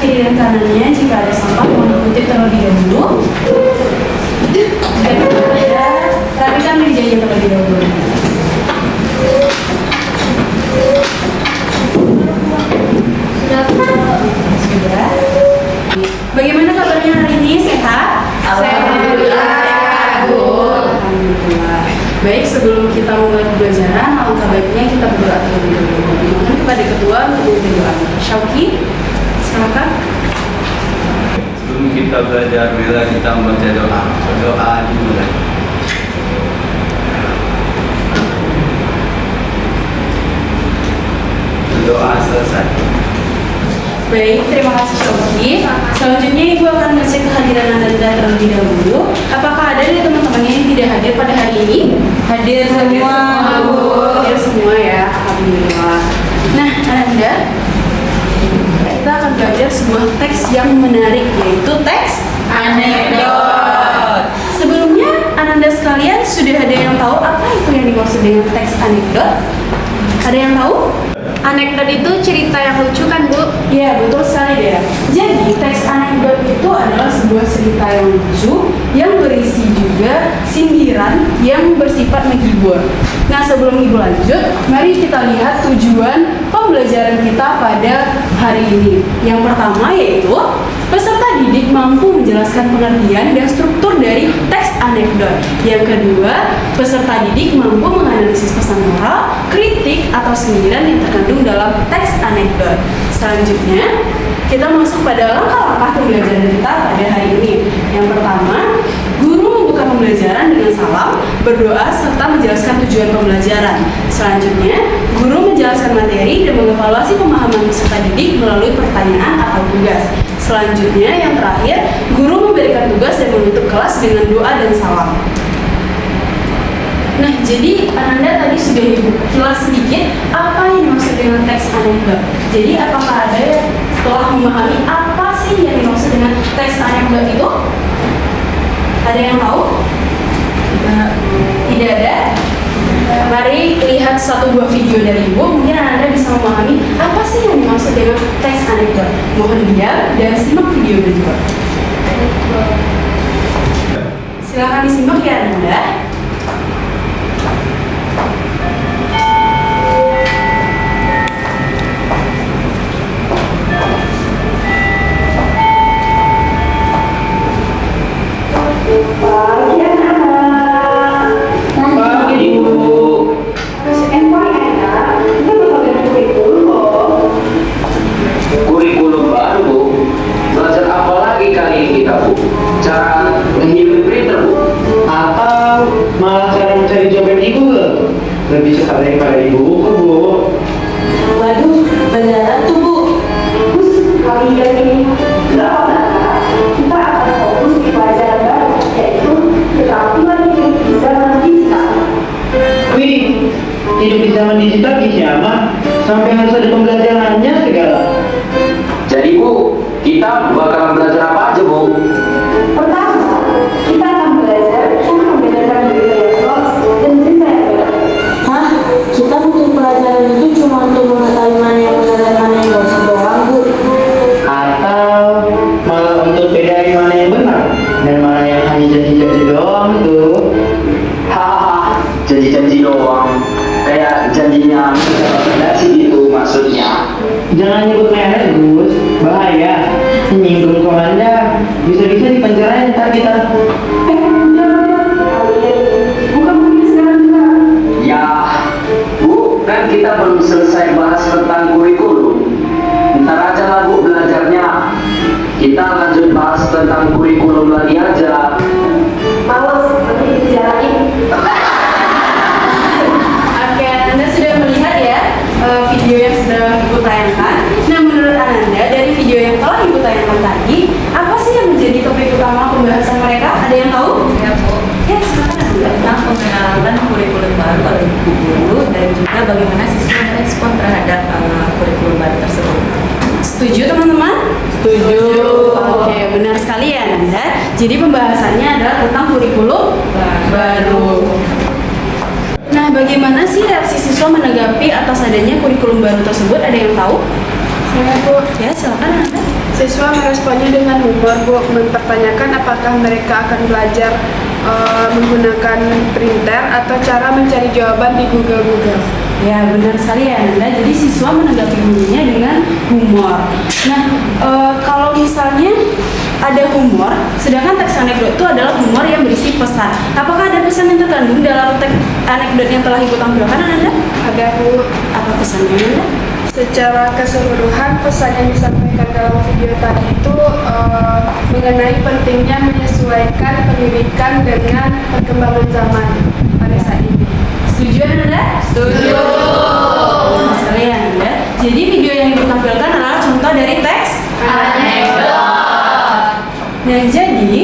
kiri dan kanannya. Jika ada sampah, mohon dikutip terlebih dahulu. Jika tidak ada, rapikan mejanya terlebih dahulu. Sudah. Bagaimana kabarnya hari ini? Sehat? Alhamdulillah sehat, Bu. Alhamdulillah. Baik, sebelum kita mulai pembelajaran, alangkah baiknya kita berdoa terlebih dahulu. Mohon kepada ketua untuk berdoa. Syauki, silakan. Sebelum kita belajar, bila kita membaca doa, berdoa dimulai. Doa selesai. Baik, terima kasih Syauki. Selanjutnya Ibu akan mengecek kehadiran Anda terlebih dahulu. Apakah ada dari teman-teman yang tidak hadir pada hari ini? Hadir semua, Bu. Hadir semua ya, alhamdulillah. Nah, Anda, kita akan belajar sebuah teks yang menarik, yaitu teks Anekdot. Sebelumnya, Ananda sekalian sudah ada yang tahu apa itu yang dimaksud dengan teks anekdot? Ada yang tahu? Anekdot itu cerita yang lucu kan, Bu? Ya, betul sekali ya. Jadi, teks anekdot itu adalah sebuah cerita yang lucu yang berisi juga sindiran yang bersifat menghibur. Nah, sebelum Ibu lanjut, mari kita lihat tujuan pembelajaran kita pada hari ini. Yang pertama yaitu peserta didik mampu menjelaskan pengertian dan struktur dari teks anekdot. Yang kedua, peserta didik mampu menganalisis pesan moral, kritik, atau sindiran yang terkandung dalam teks anekdot. Selanjutnya, kita masuk pada langkah-langkah pembelajaran kita pada hari ini. Yang pertama, guru membuka pembelajaran dengan salam, berdoa, serta menjelaskan tujuan pembelajaran. Selanjutnya, guru menjelaskan materi dan mengevaluasi pemahaman peserta didik melalui pertanyaan atau tugas. Selanjutnya, yang terakhir, guru memberikan tugas dan menutup kelas dengan doa dan salam. Nah, jadi Ananda tadi sudah kilas sedikit apa yang dimaksud dengan teks anekdot. Jadi, apakah ada yang telah memahami apa sih yang dimaksud dengan teks anekdot itu? Ada yang tahu? Tidak ada? Mari lihat satu buah video dari Ibu, mungkin Anda bisa memahami apa sih yang dimaksud dengan teks anekdot. Mohon diam dan simak video berikut. Silakan disimak ya Anda. Kurikulum baru, Bu. Belajar apa lagi kali ini kita, Bu? Cara menghidupi printer, Bu? Atau malah cara mencari jawaban di Google lebih cepat daripada di buku, Bu. Waduh, beneran tuh, Bu. Terus kalian ini nggak apa-apa, kita akan fokus di pelajaran baru, yaitu keterampilan hidup di zaman digital. Wih, hidup di zaman digital siapa? Sampai harus ada pembelajarannya segala. Jadi, Bu, kita bakalan belajar apa aja, Bu? Pertama, kita akan belajar cara membedakan berita yang hoax dan berita yang benar. Hah? Kita butuh pelajaran itu cuma untuk mengetahui mana yang benar dan mana yang gosip doang, Bu? Atau malah untuk bedain mana yang benar dan mana yang hanya janji-janji doang tuh. Hahaha, janji-janji doang. Kayak janjinya rekomendasi itu maksudnya. Jangan nyebut merek, Gus. Bahaya. Menyinggung komandan. Bisa-bisa dipenjara ntar kita. Jangan-jangan kalian bukan begini sekarang juga. Ya, Bu, kan kita belum selesai bahas tentang kurikulum. Ntar aja lah, Bu, belajarnya. Kita lanjut bahas tentang kurikulum lagi aja. Males, nanti dibicarain. Oke, Anda sudah melihat ya video yang sudah Ibu tayangkan. Nah, menurut Anda dari video yang telah Ibu tayangkan tadi, apa sih yang menjadi topik utama pembahasan mereka? Ada yang tahu? Ya, Bu. Ya, silakan Anda. Tentang pengenalan kurikulum baru oleh ibu guru dan juga bagaimana siswa merespon terhadap kurikulum baru tersebut. Setuju teman-teman? Setuju. Oke, benar sekali ya Nanda. Jadi pembahasannya adalah tentang kurikulum baru. Nah, bagaimana sih reaksi siswa menanggapi atas adanya kurikulum baru tersebut? Ada yang tahu? Saya, Bu. Ya, silakan Anda. Siswa meresponnya dengan humor, Bu, mempertanyakan apakah mereka akan belajar menggunakan printer atau cara mencari jawaban di Google. Ya, benar sekali ya Nanda. Jadi siswa menanggapi gurunya dengan humor. Nah, kalau misalnya ada humor, sedangkan teks anekdot itu adalah humor yang berisi pesan. Apakah ada pesan yang terkandung dalam teks anekdot yang telah Ibu tampilkan, Nanda? Ada, Bu. Apa pesannya, Nanda? Secara keseluruhan, pesan yang disampaikan dalam video tadi itu mengenai pentingnya menyesuaikan pendidikan dengan perkembangan zaman pada saat ini. Setuju, Nanda? Setuju. Nah, sekali ya, Nanda. Jadi video yang Ibu tampilkan adalah contoh dari teks anekdot. Nah, jadi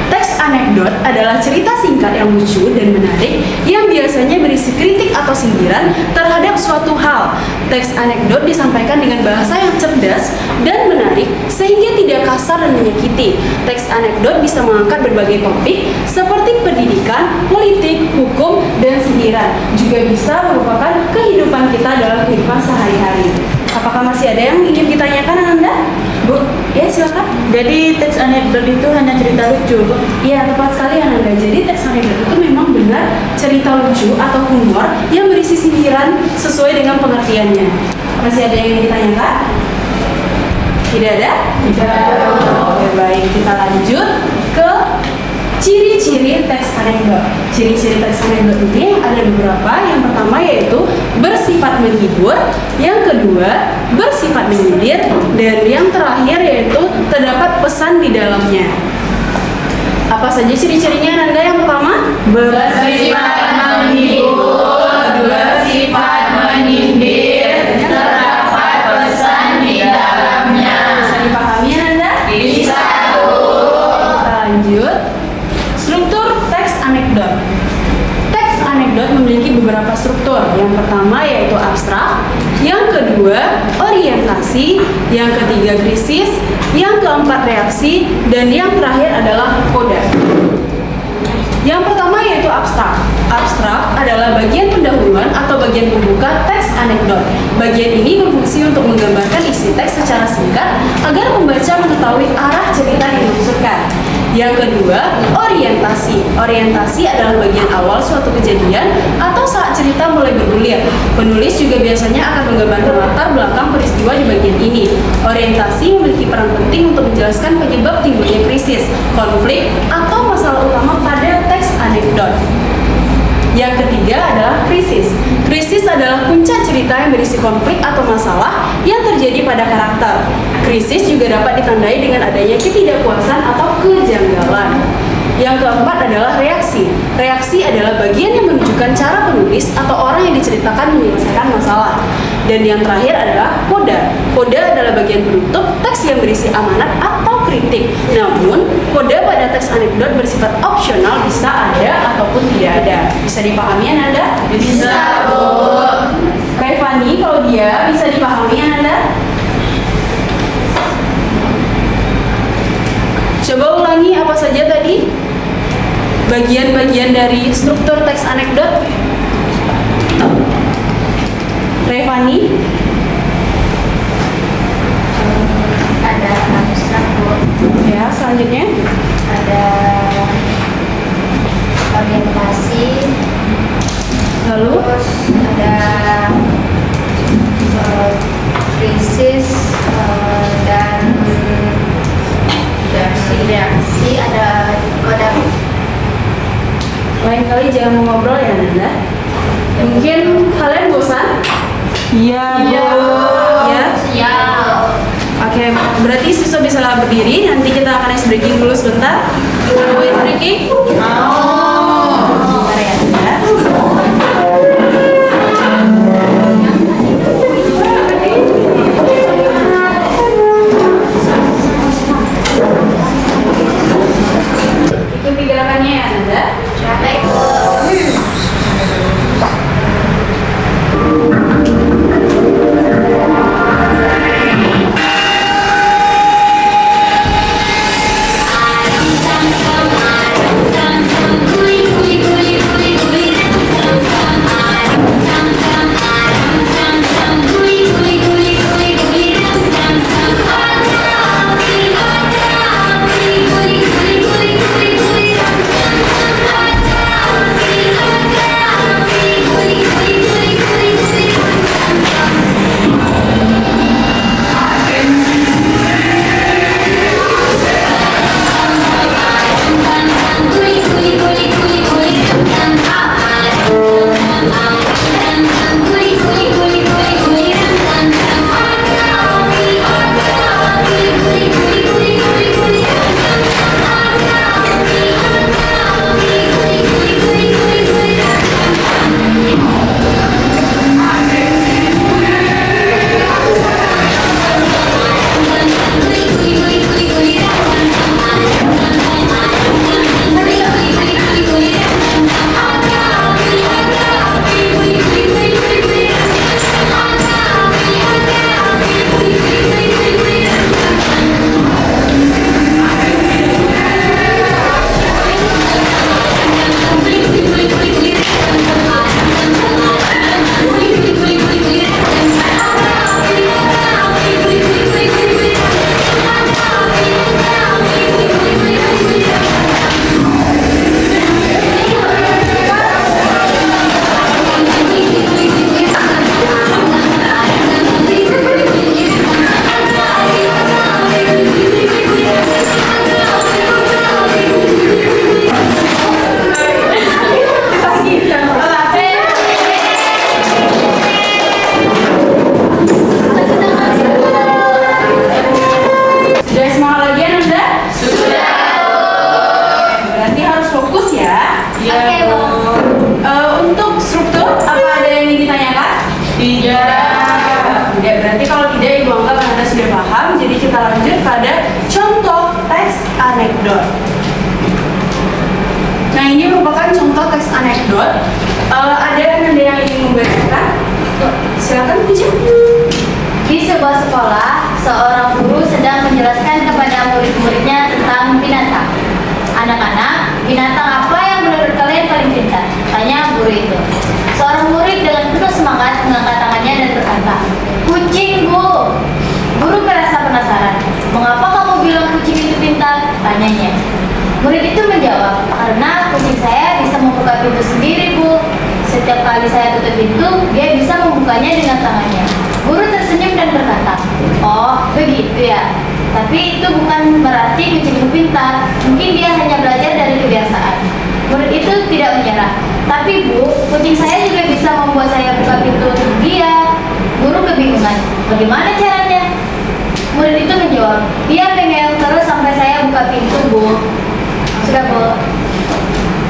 teks anekdot adalah cerita singkat yang lucu dan menarik yang biasanya berisi kritik atau sindiran terhadap suatu hal. Teks anekdot disampaikan dengan bahasa yang cerdas dan menarik sehingga tidak kasar dan menyakiti. Teks anekdot bisa mengangkat berbagai topik seperti pendidikan, politik, hukum, dan sindiran. Juga bisa merupakan kehidupan kita dalam kehidupan sehari-hari. Apakah masih ada yang ingin ditanyakan, Anda? Bu, ya silakan. Jadi teks anekdot itu hanya cerita lucu, Bu? Iya, tepat sekali Anda. Jadi teks anekdot itu memang benar cerita lucu atau humor yang berisi sindiran sesuai dengan pengertiannya. Masih ada yang ingin ditanyakan? Tidak ada? Tidak. Oke, baik. Kita lanjut ke ciri-ciri teks anekdot. Ciri-ciri teks anekdot ini ada beberapa. Yang pertama yaitu bersifat menghibur, yang kedua bersifat menyindir, dan yang terakhir yaitu terdapat pesan di dalamnya. Apa saja ciri-cirinya, Nanda? Yang pertama, Bersifat menghibur, bersifat menyindir, terdapat pesan di dalamnya. bisa dipahami, Nanda? Bisa, Bu. Kita lanjut. Struktur teks anekdot. Teks anekdot memiliki beberapa struktur. Yang pertama yaitu abstrak, yang kedua orientasi, yang ketiga krisis, yang keempat reaksi, dan yang terakhir adalah koda. Yang pertama yaitu abstrak. Abstrak adalah bagian pendahuluan atau bagian pembuka teks anekdot. Bagian ini berfungsi untuk menggambarkan isi teks secara singkat agar pembaca mengetahui arah cerita yang dimaksudkan. Yang kedua, orientasi. Orientasi adalah bagian awal suatu kejadian atau saat cerita mulai bergulir. Penulis juga biasanya akan menggambarkan latar belakang peristiwa di bagian ini. Orientasi memiliki peran penting untuk menjelaskan penyebab timbulnya krisis, konflik, atau masalah utama pada teks anekdot. Yang ketiga adalah krisis. Krisis adalah puncak cerita yang berisi konflik atau masalah yang terjadi pada karakter. Krisis juga dapat ditandai dengan adanya ketidakpuasan atau kejanggalan. Yang keempat adalah reaksi. Reaksi adalah bagian yang menunjukkan cara penulis atau orang yang diceritakan menyelesaikan masalah. Dan yang terakhir adalah koda. Koda adalah bagian penutup teks yang berisi amanat atau kritik. Namun, koda pada teks anekdot bersifat opsional, bisa ada ataupun tidak ada. Bisa dipahami, Anda? Bisa, Bu. Revani, kalau dia bisa dipahami, Anda? Coba ulangi apa saja tadi bagian-bagian dari struktur teks anekdot. Revani, Ada abstrak, Bu. ya selanjutnya Ada orientasi, lalu terus ada krisis, dan reaksi, ada koda. lain kali jangan ngobrol ya Nanda. Mungkin kalian bosan? Iya, Bu. Ya. Siap. Oke, berarti siswa bisa berdiri. Nanti kita akan ice breaking dulu sebentar. Mau ice breaking? Bentar ya, Nanda. Ikuti gerakannya ya, Nanda. Sang sebuah sekolah, seorang guru sedang menjelaskan kepada murid-muridnya tentang binatang. Anak-anak, binatang apa yang menurut kalian paling pintar? Tanya guru itu. Seorang murid dengan penuh semangat mengangkat tangannya dan berkata, "Kucing, Bu." Guru merasa penasaran. "Mengapa kamu bilang kucing itu pintar?" tanyanya. Murid itu menjawab, "Karena kucing saya bisa membuka pintu sendiri, Bu. Setiap kali saya tutup pintu, dia bisa membukanya dengan tangannya." Guru tersenyum dan berkata, "Oh, begitu ya. Tapi itu bukan berarti kucing itu pintar. Mungkin dia hanya belajar dari kebiasaan." Murid itu tidak menyerah. "Tapi Bu, kucing saya juga bisa membuat saya buka pintu untuk dia." Guru kebingungan. "Bagaimana caranya?" Murid itu menjawab, "Dia pengen terus sampai saya buka pintu, Bu." Sudah, Bu.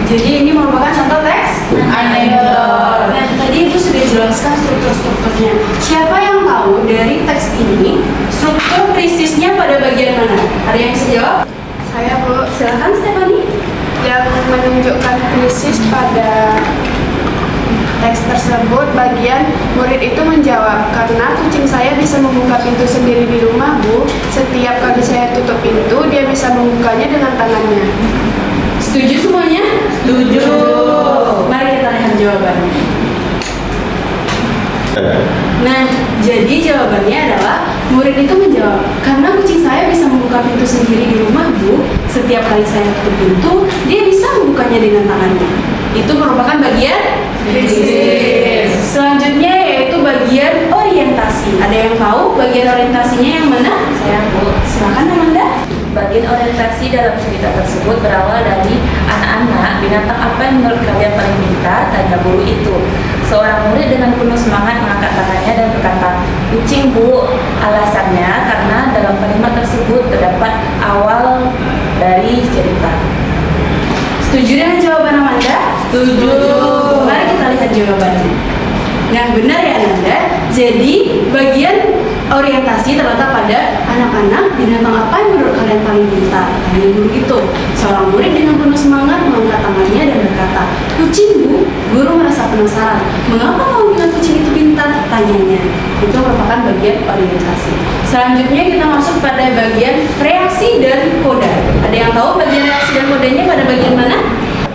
Jadi ini merupakan contoh teks anekdot. Nah, tadi Ibu sudah jelaskan struktur-strukturnya. Siapa yang tahu dari teks ini struktur krisisnya pada bagian mana? Ada yang bisa jawab? Saya, Bu. Silakan Stephanie. Yang menunjukkan krisis pada teks tersebut, bagian murid itu menjawab, "Karena kucing saya bisa membuka pintu sendiri di rumah, Bu. Setiap kali saya tutup pintu, dia bisa membukanya dengan tangannya." Setuju semuanya? Setuju. Mari kita lihat jawabannya. Nah, jadi jawabannya adalah murid itu menjawab, "Karena kucing saya bisa membuka pintu sendiri di rumah, Bu. Setiap kali saya tutup pintu, dia bisa membukanya dengan tangannya." Itu merupakan bagian krisis. Selanjutnya yaitu bagian orientasi. Ada yang tahu bagian orientasinya yang mana? Saya, Bu. Silakan Amanda. Bagian orientasi dalam cerita tersebut berawal dari anak-anak, binatang apa yang menurut kalian paling pintar? Tanya guru itu. Seorang murid dengan penuh semangat mengangkat tangannya dan berkata, "Kucing, Bu." Alasannya karena dalam kalimat tersebut terdapat awal dari cerita. Setuju dengan jawaban Amanda? Setuju. Mari kita lihat jawabannya. Nah, benar ya Amanda. Jadi bagian orientasi terletak pada anak-anak, binatang apa yang menurut kalian paling pintar? Tanya guru itu. Seorang murid dengan penuh semangat mengangkat tangannya dan berkata, "Kucing, Bu." Guru merasa penasaran. "Mengapa kamu bilang kucing itu pintar?" tanyanya. Itu merupakan bagian orientasi. Selanjutnya kita masuk pada bagian reaksi dan koda. Ada yang tahu bagian reaksi dan kodanya pada bagian mana?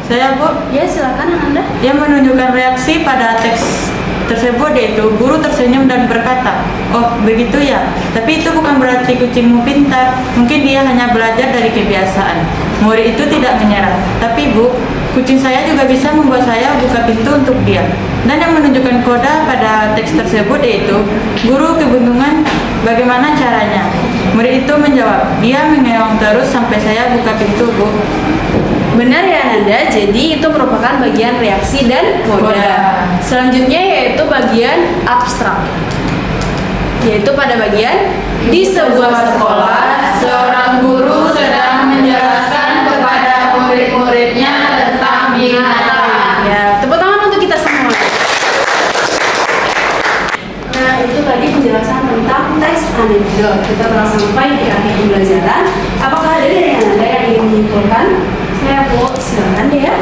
Saya, Bu. Ya, silakan Anda. Yang menunjukkan reaksi pada teks tersebut yaitu guru tersenyum dan berkata, "Oh, begitu ya. Tapi itu bukan berarti kucingmu pintar. Mungkin dia hanya belajar dari kebiasaan." Murid itu tidak menyerah. "Tapi Bu, kucing saya juga bisa membuat saya buka pintu untuk dia." Dan yang menunjukkan koda pada teks tersebut yaitu guru kebingungan bagaimana caranya. Murid itu menjawab, "Dia mengeong terus sampai saya buka pintu, Bu." Benar ya Nanda, jadi itu merupakan bagian reaksi dan koda. Selanjutnya yaitu bagian abstrak, yaitu pada bagian di sebuah sekolah, seorang guru sedang menjelaskan kepada murid-muridnya tentang binatang. Ya, tepuk tangan untuk kita semua. Nah, itu tadi penjelasan tentang teks anekdot. Kita telah sampai di akhir pembelajaran. Apakah ada dari Anda yang ingin menyimpulkan? Saya, Bu. Silakan deh ya.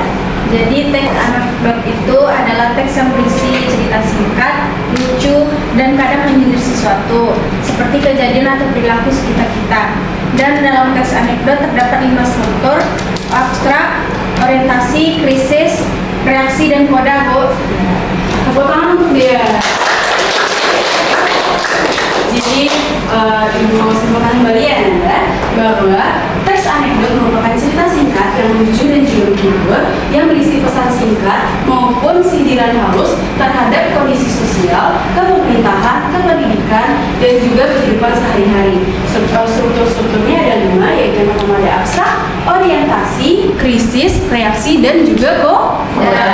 Jadi teks anekdot itu adalah teks yang berisi cerita singkat, lucu, dan kadang menyindir sesuatu, seperti kejadian atau perilaku sekitar kita. Dan dalam teks anekdot terdapat 5 struktur: abstrak, orientasi, krisis, reaksi, dan koda, Bu. Tepuk tangan untuk dia. Jadi Ibu simpulkan kembali ya Nanda, bahwa teks anekdot merupakan cerita singkat yang lucu dan juga menghibur, yang berisi pesan singkat maupun sindiran halus terhadap kondisi sosial, kepemerintahan, kependidikan, dan juga kehidupan sehari-hari. Struktur-strukturnya ada 5, yaitu yang pertama ada abstrak, orientasi, krisis, reaksi, dan juga koda.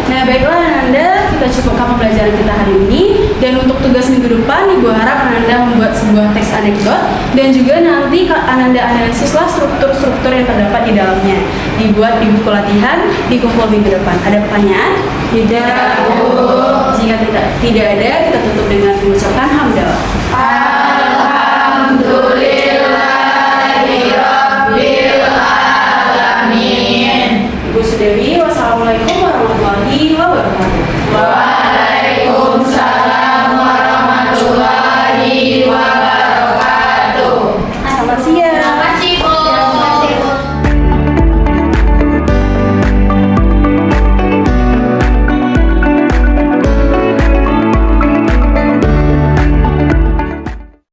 Nah, baiklah Ananda, kita cukupkan pembelajaran kita hari ini. Dan untuk tugas minggu depan, Ibu harap Ananda membuat sebuah teks anekdot dan juga nanti Ananda analisislah struktur-struktur yang terdapat di dalamnya. Dibuat di buku latihan, dikumpul minggu depan. Ada pertanyaan? Tidak. Jika tidak ada, kita tutup dengan mengucapkan hamdalah.